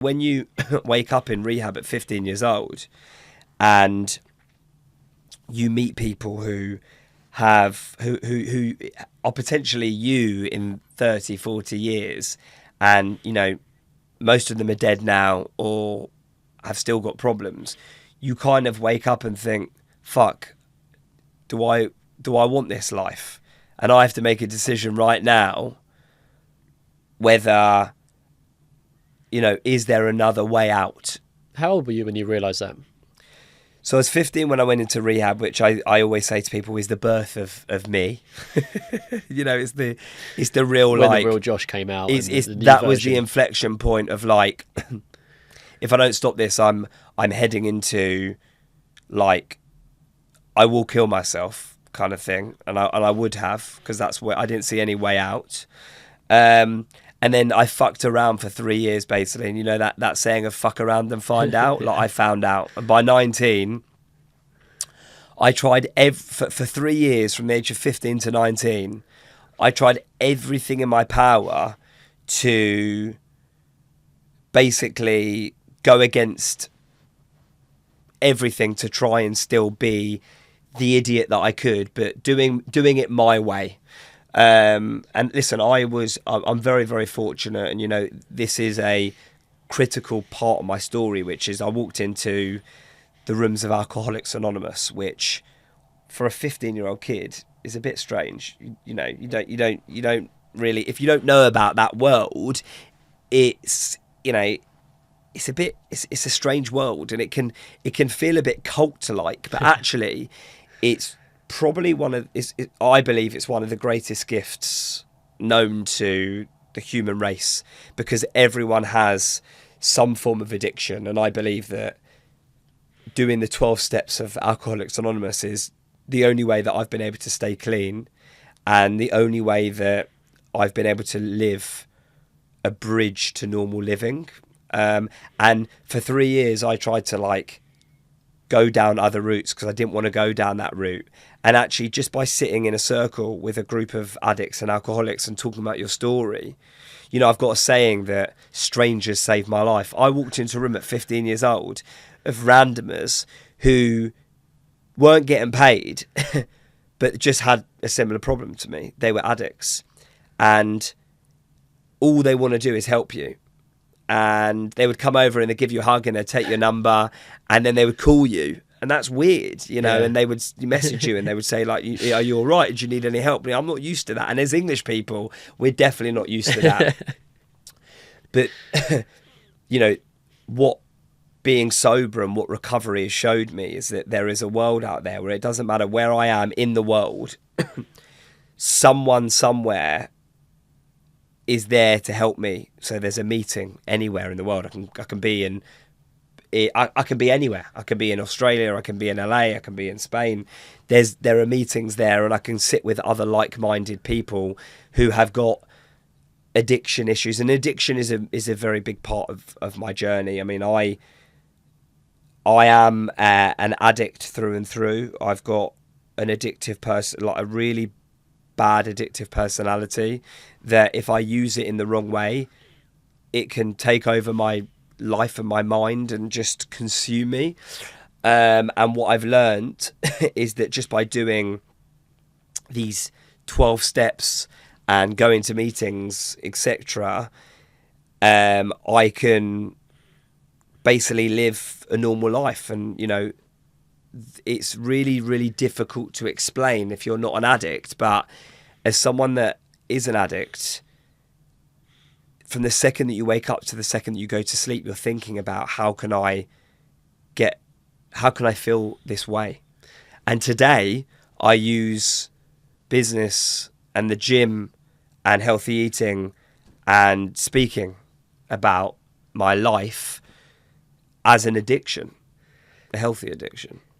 when you wake up in rehab at 15 years old and you meet people who are potentially you in 30, 40 years, and most of them are dead now or have still got problems, you kind of wake up and think, fuck, do I want this life? And I have to make a decision right now whether, is there another way out? How old were you when you realised that? So I was 15 when I went into rehab, which I always say to people is the birth of me. It's the real, when the real Josh came out. That was the inflection point of like, if I don't stop this, I'm heading into like, I will kill myself kind of thing, and I would have, because that's where I didn't see any way out. And then I fucked around for 3 years, basically. And that saying of fuck around and find out? Like, I found out. And by 19, I tried for 3 years, from the age of 15 to 19, I tried everything in my power to basically go against everything to try and still be the idiot that I could, but doing it my way. And listen, I'm very, very fortunate, and this is a critical part of my story, which is I walked into the rooms of Alcoholics Anonymous, which for a 15-year-old kid is a bit strange. You don't really, if you don't know about that world, it's it's a strange world, and it can feel a bit cult-like, but actually it's probably I believe it's one of the greatest gifts known to the human race, because everyone has some form of addiction. And I believe that doing the 12 steps of Alcoholics Anonymous is the only way that I've been able to stay clean, and the only way that I've been able to live a bridge to normal living. And for 3 years I tried to go down other routes because I didn't want to go down that route. And actually, just by sitting in a circle with a group of addicts and alcoholics and talking about your story, I've got a saying that strangers saved my life. I walked into a room at 15 years old of randomers who weren't getting paid, but just had a similar problem to me. They were addicts, and all they want to do is help you. And they would come over and they'd give you a hug and they'd take your number, and then they would call you. And that's weird, and they would message you and they would say, like, are you all right? Do you need any help? I'm not used to that. And as English people, we're definitely not used to that. But, what being sober and what recovery has showed me is that there is a world out there where it doesn't matter where I am in the world, someone somewhere is there to help me. So there's a meeting anywhere in the world. I can be in... I can be anywhere. I can be in Australia, I can be in LA, I can be in Spain. There are meetings there, and I can sit with other like-minded people who have got addiction issues. And addiction is a very big part of my journey. I mean, I am an addict through and through. I've got an addictive person, like a really bad addictive personality, that if I use it in the wrong way, it can take over my life and my mind and just consume me. And what I've learned is that just by doing these 12 steps and going to meetings, etc., I can basically live a normal life. And it's really, really difficult to explain if you're not an addict, but as someone that is an addict, from the second that you wake up to the second that you go to sleep, you're thinking about how can I feel this way? And today I use business and the gym and healthy eating and speaking about my life as an addiction, a healthy addiction.